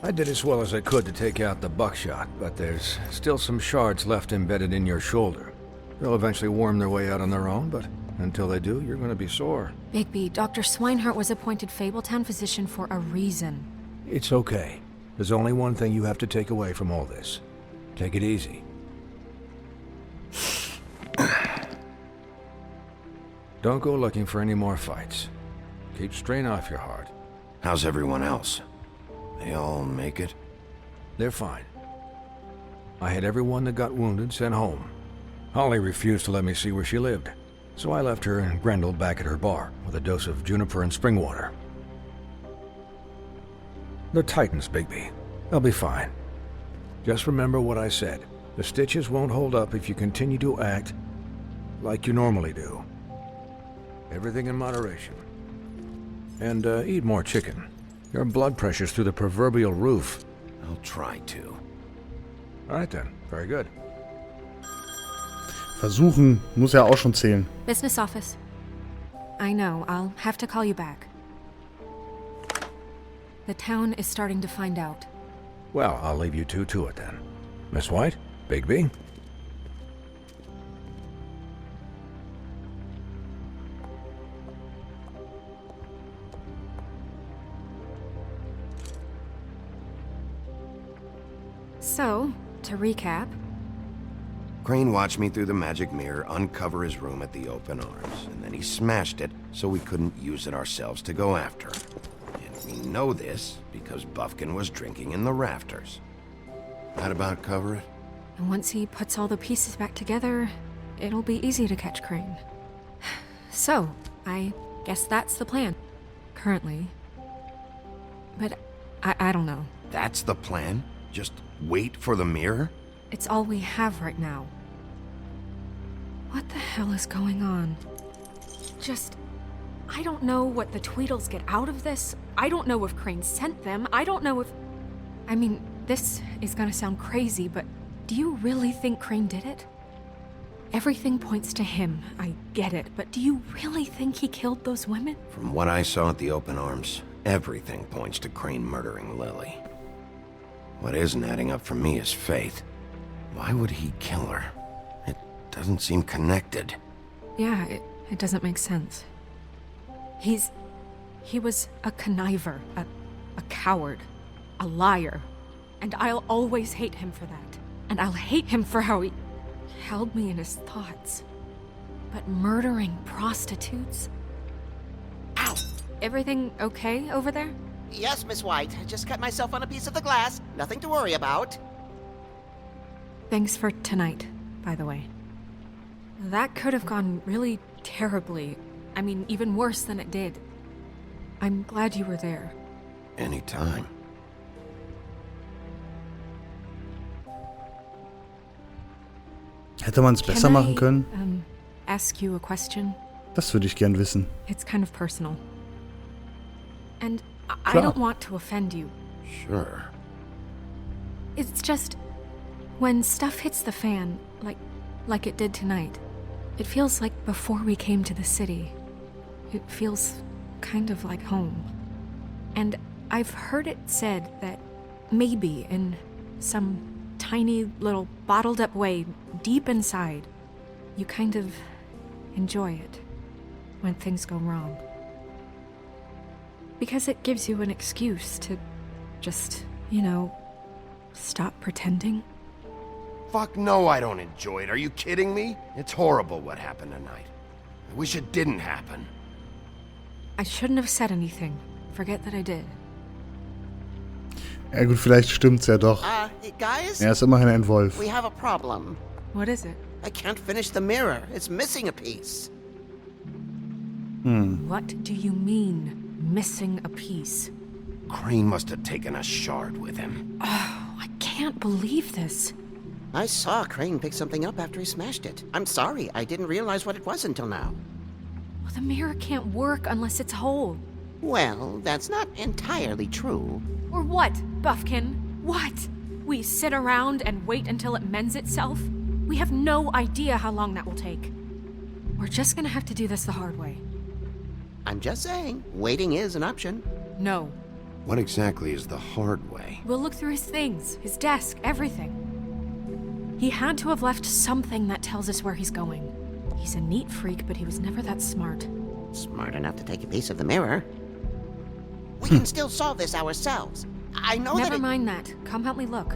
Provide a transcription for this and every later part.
I did as well as I could to take out the buckshot, but there's still some shards left embedded in your shoulder. They'll eventually worm their way out on their own, but until they do, you're going to be sore. Bigby, Dr. Swinehart was appointed Fabletown physician for a reason. It's okay. There's only one thing you have to take away from all this. Take it easy. Don't go looking for any more fights. Keep strain off your heart. How's everyone else? They all make it? They're fine. I had everyone that got wounded sent home. Holly refused to let me see where she lived, so I left her and Grendel back at her bar with a dose of juniper and spring water. They're Titans, Bigby. They'll be fine. Just remember what I said. The stitches won't hold up if you continue to act like you normally do. Everything in moderation. And eat more chicken. Your blood pressure's through the proverbial roof. I'll try to. All right then. Very good. Versuchen muss ja auch schon zählen. Business office. I know, I'll have to call you back. The town is starting to find out. Well, I'll leave you two to it then. Miss White? Bigby? So, to recap... Crane watched me through the magic mirror uncover his room at the open arms, and then he smashed it so we couldn't use it ourselves to go after him. And we know this because Buffkin was drinking in the rafters. That about cover it? And once he puts all the pieces back together, it'll be easy to catch Crane. So, I guess that's the plan. Currently. But I don't know. That's the plan? Just wait for the mirror? It's all we have right now. What the hell is going on? I don't know what the Tweedles get out of this. I don't know if Crane sent them. I don't know if... I mean, this is gonna sound crazy, but do you really think Crane did it? Everything points to him, I get it, but do you really think he killed those women? From what I saw at the open arms, everything points to Crane murdering Lily. What isn't adding up for me is Faith. Why would he kill her? It doesn't seem connected. Yeah, it doesn't make sense. He was a conniver, a coward, a liar. And I'll always hate him for that. And I'll hate him for how he held me in his thoughts. But murdering prostitutes? Ow! Everything okay over there? Yes, Miss White. I just cut myself on a piece of the glass. Nothing to worry about. Thanks for tonight, by the way. That could have gone really terribly. I mean, even worse than it did. I'm glad you were there. Anytime. Hätte man es besser machen können? Ask you a question? Das würde ich gern wissen. It's kind of personal. And I Klar. don't want to offend you. Sure. It's just, when stuff hits the fan, like it did tonight, it feels like before we came to the city. It feels kind of like home. And I've heard it said that maybe in some tiny little bottled up way deep inside, you kind of enjoy it when things go wrong. Because it gives you an excuse to just, stop pretending. Fuck no, I don't enjoy it. Are you kidding me? It's horrible what happened tonight. I wish it didn't happen. I shouldn't have said anything. Forget that I did. Ja gut, vielleicht stimmt's ja doch. Guys? Er ist immerhin ein Wolf. We have a problem. What is it? I can't finish the mirror. It's missing a piece. What do you mean, missing a piece? Crane must have taken a shard with him. Oh, I can't believe this. I saw Crane pick something up after he smashed it. I'm sorry, I didn't realize what it was until now. Well, the mirror can't work unless it's whole. Well, that's not entirely true. Or what, Buffkin? What? We sit around and wait until it mends itself? We have no idea how long that will take. We're just gonna have to do this the hard way. I'm just saying, waiting is an option. No. What exactly is the hard way? We'll look through his things, his desk, everything. He had to have left something that tells us where he's going. He's a neat freak, but he was never that smart. Smart enough to take a piece of the mirror. We can still solve this ourselves. I know Never that mind that. Come help me look.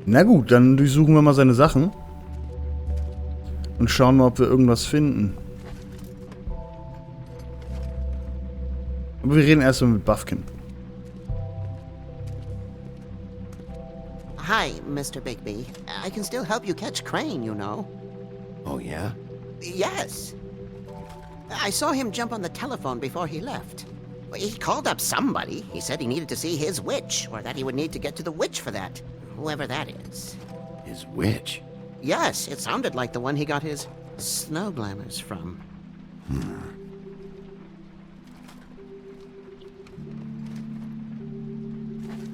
Na gut, dann durchsuchen wir mal seine Sachen. Und schauen mal, ob wir irgendwas finden. Aber wir reden erstmal mit Buffkin. Hi, Mr. Bigby. I can still help you catch Crane, you know. Oh, yeah? Yes. I saw him jump on the telephone before he left. He called up somebody. He said he needed to see his witch, or that he would need to get to the witch for that. Whoever that is. His witch? Yes, it sounded like the one he got his snow glamours from.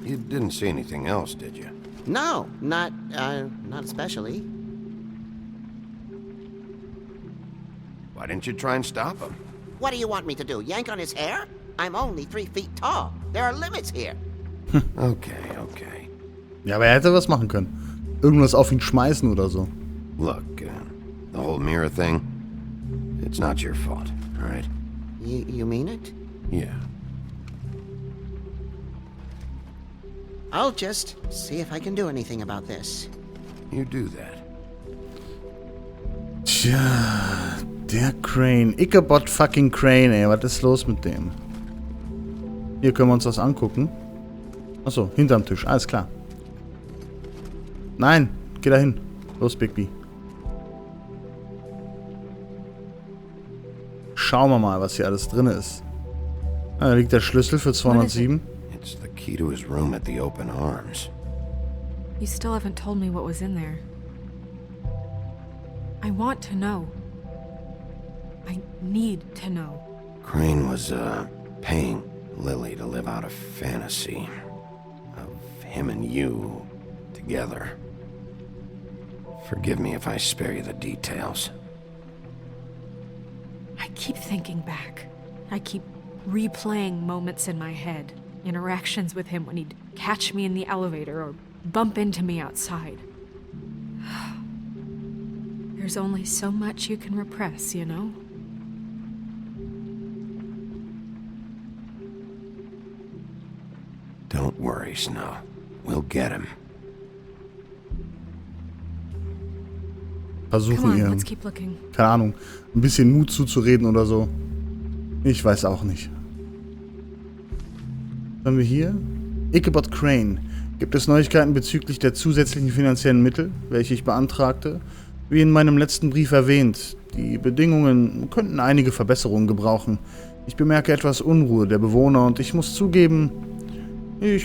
You didn't see anything else, did you? No, not especially. Why didn't you try and stop him? What do you want me to do, yank on his hair? I'm only 3 feet tall. There are limits here. Okay. Ja, aber er hätte was machen können. Irgendwas auf ihn schmeißen oder so. Look, the whole mirror thing, it's not your fault, all right? You mean it? Yeah. I'll just see if I can do anything about this. You do that. Tja, der Crane. Ichabod fucking Crane, ey. Was ist los mit dem? Hier können wir uns das angucken. Achso, hinterm Tisch. Alles klar. Nein, geh da hin. Los, Bigby. Schauen wir mal, was hier alles drin ist. Da liegt der Schlüssel für 207. It's the key to his room at the open arms. You still haven't told me what was in there. I want to know. I need to know. Crane was, paying Lily to live out a fantasy of him and you together. Forgive me if I spare you the details. I keep thinking back. I keep replaying moments in my head. Interactions with him when he'd catch me in the elevator or bump into me outside. There's only so much you can repress, you know? Don't worry, Snow. We'll get him. Come Versuchen on, ihr, let's keep looking. keine Ahnung, ein bisschen Mut zuzureden oder so. Ich weiß auch nicht. Was haben wir hier? Ichabod Crane. Gibt es Neuigkeiten bezüglich der zusätzlichen finanziellen Mittel, welche ich beantragte? Wie in meinem letzten Brief erwähnt, die Bedingungen könnten einige Verbesserungen gebrauchen. Ich bemerke etwas Unruhe der Bewohner und ich muss zugeben, ich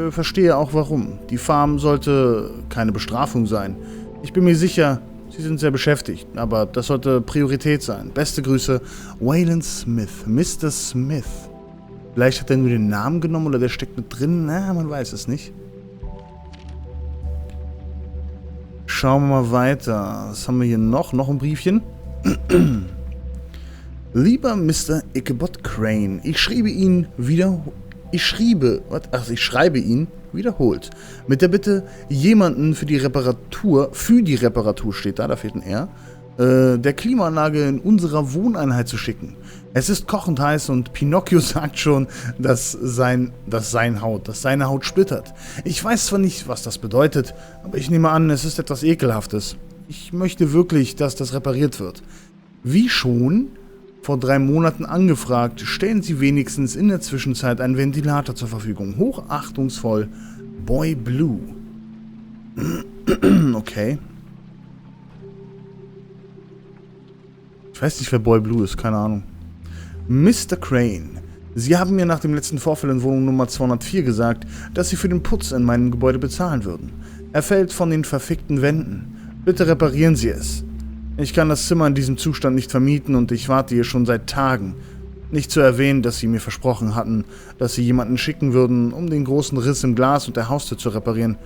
verstehe auch warum. Die Farm sollte keine Bestrafung sein. Ich bin mir sicher, Sie sind sehr beschäftigt, aber das sollte Priorität sein. Beste Grüße, Waylon Smith, Mr. Smith. Vielleicht hat er nur den Namen genommen oder der steckt mit drin. Na, man weiß es nicht. Schauen wir mal weiter. Was haben wir hier noch? Noch ein Briefchen. Lieber Mr. Ichabod Crane, ich schreibe Ihnen wiederholt. Mit der Bitte, jemanden für die Reparatur steht da fehlt ein R, der Klimaanlage in unserer Wohneinheit zu schicken. Es ist kochend heiß und Pinocchio sagt schon, dass seine Haut splittert. Ich weiß zwar nicht, was das bedeutet, aber ich nehme an, es ist etwas Ekelhaftes. Ich möchte wirklich, dass das repariert wird. Wie schon vor 3 Monaten angefragt, stellen Sie wenigstens in der Zwischenzeit einen Ventilator zur Verfügung. Hochachtungsvoll, Boy Blue. Okay. Ich weiß nicht, wer Boy Blue ist, keine Ahnung. Mr. Crane, Sie haben mir nach dem letzten Vorfall in Wohnung Nummer 204 gesagt, dass Sie für den Putz in meinem Gebäude bezahlen würden. Er fällt von den verfickten Wänden. Bitte reparieren Sie es. Ich kann das Zimmer in diesem Zustand nicht vermieten und ich warte hier schon seit Tagen. Nicht zu erwähnen, dass Sie mir versprochen hatten, dass Sie jemanden schicken würden, um den großen Riss im Glas und der Haustür zu reparieren.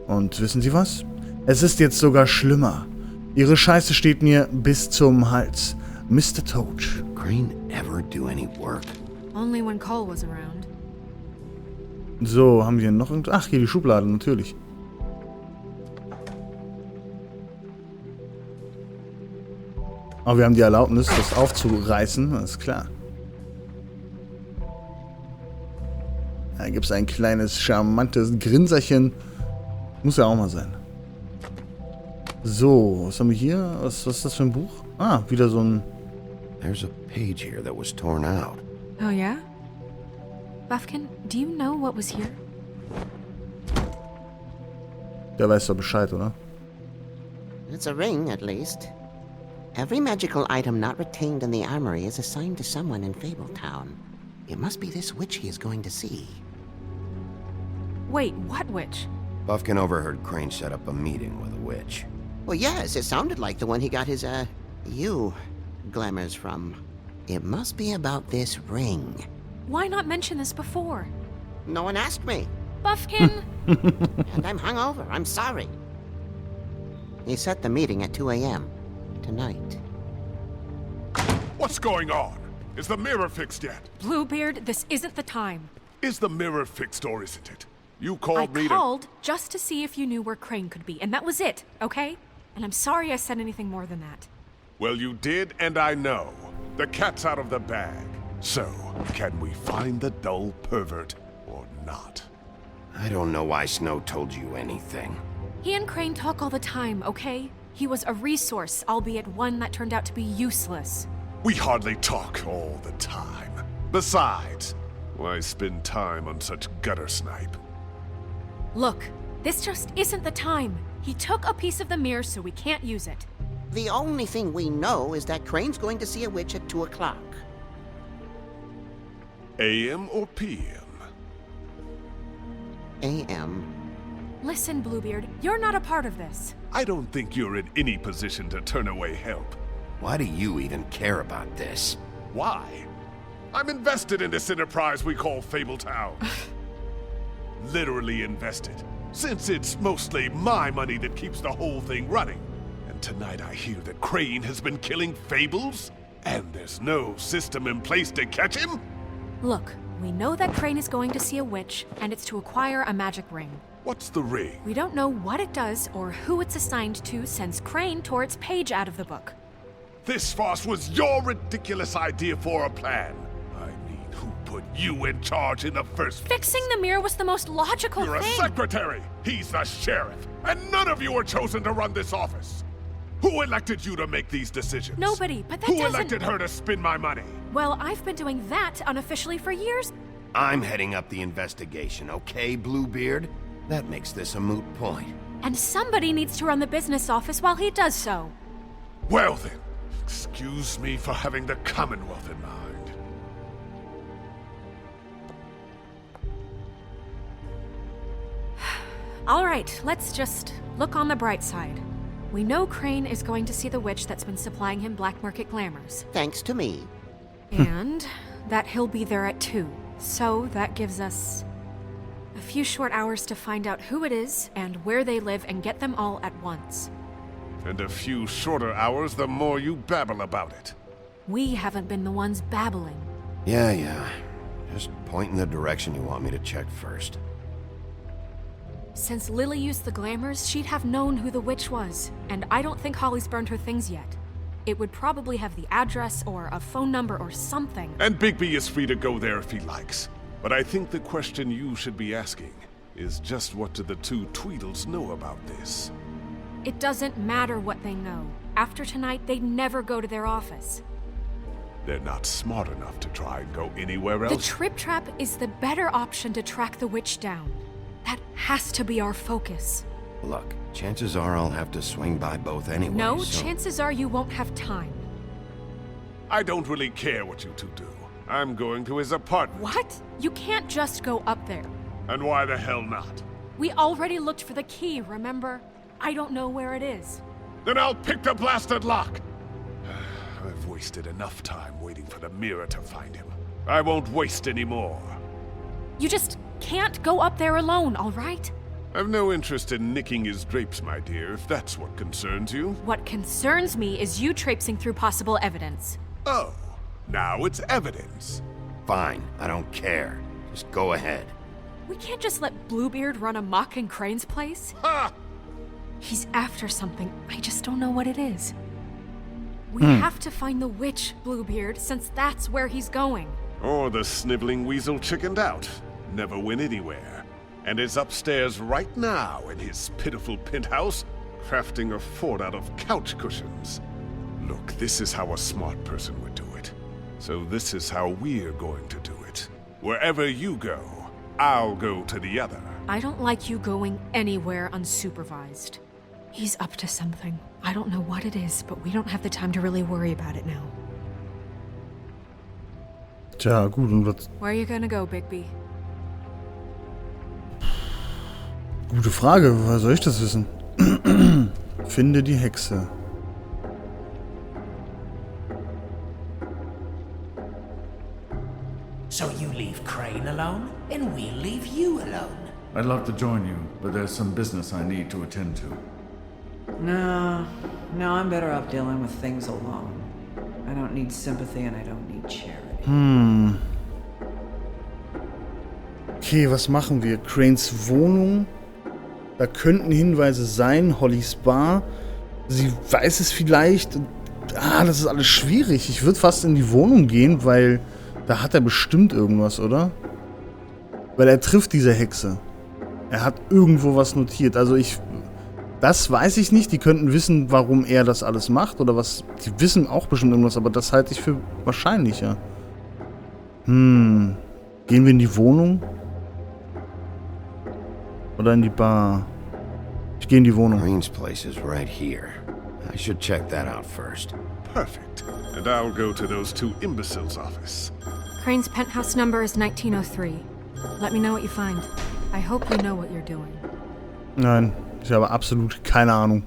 Und wissen Sie was? Es ist jetzt sogar schlimmer. Ihre Scheiße steht mir bis zum Hals. Mr. Deutsch. Crane ever do any work? Only when Cole was around. So, haben wir noch irgend... Ach, hier die Schublade, natürlich. Aber wir haben die Erlaubnis, das aufzureißen, das ist klar. Da gibt es ein kleines, charmantes Grinserchen. Muss ja auch mal sein. So, was haben wir hier? Was ist das für ein Buch? Ah, wieder so ein... There's a page here that was torn out. Oh yeah? Buffkin, do you know what was here? Der weiß doch Bescheid, oder? It's a ring, at least. Every magical item not retained in the armory is assigned to someone in Fabletown. It must be this witch he is going to see. Wait, what witch? Buffkin overheard Crane set up a meeting with a witch. Well, yes, it sounded like the one he got his, glamours from. It must be about this ring. Why not mention this before? No one asked me. Buffkin! And I'm hungover. I'm sorry. He set the meeting at 2 a.m. tonight. What's going on? Is the mirror fixed yet? Bluebeard, this isn't the time. Is the mirror fixed or isn't it? You I called me to... called just to see if you knew where Crane could be, and that was it, okay? And I'm sorry I said anything more than that. Well, you did, and I know. The cat's out of the bag. So, can we find the dull pervert or not? I don't know why Snow told you anything. He and Crane talk all the time, okay? He was a resource, albeit one that turned out to be useless. We hardly talk all the time. Besides, why spend time on such gutter snipe? Look, this just isn't the time. He took a piece of the mirror, so we can't use it. The only thing we know is that Crane's going to see a witch at 2 o'clock. AM or PM? A.M. Listen, Bluebeard, you're not a part of this. I don't think you're in any position to turn away help. Why do you even care about this? Why? I'm invested in this enterprise we call Fabletown. Literally invested, since it's mostly my money that keeps the whole thing running. And tonight I hear that Crane has been killing fables, and there's no system in place to catch him? Look, we know that Crane is going to see a witch, and it's to acquire a magic ring. What's the ring? We don't know what it does or who it's assigned to since Crane tore its page out of the book. This farce was your ridiculous idea for a plan. I mean, who put you in charge in the first place? Fixing the mirror was the most logical You're a thing. secretary! He's the sheriff! And none of you were chosen to run this office! Who elected you to make these decisions? Nobody, but that Who doesn't... elected her to spend my money? Well, I've been doing that unofficially for years. I'm heading up the investigation, okay, Bluebeard? That makes this a moot point. And somebody needs to run the business office while he does so. Well then, excuse me for having the Commonwealth in mind. All right, let's just look on the bright side. We know Crane is going to see the witch that's been supplying him black market glamours. Thanks to me. And that he'll be there at 2. So that gives us a few short hours to find out who it is and where they live and get them all at once. And a few shorter hours the more you babble about it. We haven't been the ones babbling. Yeah. Just point in the direction you want me to check first. Since Lily used the glamours, she'd have known who the witch was, and I don't think Holly's burned her things yet. It would probably have the address or a phone number or something. And Bigby is free to go there if he likes. But I think the question you should be asking is just what do the two Tweedles know about this? It doesn't matter what they know. After tonight, they'd never go to their office. They're not smart enough to try and go anywhere The else. Trip Trap is the better option to track the witch down. That has to be our focus. Look, chances are I'll have to swing by both anyway, No, so... chances are you won't have time. I don't really care what you two do. I'm going to his apartment. What? You can't just go up there. And why the hell not? We already looked for the key, remember? I don't know where it is. Then I'll pick the blasted lock! I've wasted enough time waiting for the mirror to find him. I won't waste any more. You just can't go up there alone, all right? I've no interest in nicking his drapes, my dear, if that's what concerns you. What concerns me is you traipsing through possible evidence. Oh, now it's evidence. Fine, I don't care. Just go ahead. We can't just let Bluebeard run amok in Crane's place. Ha! He's after something. I just don't know what it is. We have to find the witch, Bluebeard, since that's where he's going. Or the sniveling weasel chickened out. Never went anywhere. And is upstairs right now in his pitiful penthouse, crafting a fort out of couch cushions. Look, this is how a smart person would do it. So this is how we're going to do it. Wherever you go, I'll go to the other. I don't like you going anywhere unsupervised. He's up to something. I don't know what it is, but we don't have the time to really worry about it now. Tja, gut, und was? Where are you gonna go, Bigby? Gute Frage, woher soll ich das wissen? Finde die Hexe. So you leave Crane alone, and we'll leave you alone. I'd love to join you, but there's some business I need to attend to. No, I'm better off dealing with things alone. I don't need sympathy and I don't need charity. Okay, was machen wir? Cranes Wohnung. Da könnten Hinweise sein. Hollys Bar. Sie weiß es vielleicht. Das ist alles schwierig. Ich würde fast in die Wohnung gehen, weil da hat er bestimmt irgendwas, oder? Weil er trifft diese Hexe. Er hat irgendwo was notiert. Also das weiß ich nicht. Die könnten wissen, warum er das alles macht oder was. Die wissen auch bestimmt irgendwas, aber das halte ich für wahrscheinlicher. Gehen wir in die Wohnung? Oder in die Bar? Ich gehe in die Wohnung. Green's place is right here. I should check that out first. Perfect. And I'll go to those two imbeciles' office. Crane's penthouse number is 1903. Let me know what you find. I hope you know what you're doing. Nein, ich habe absolut keine Ahnung.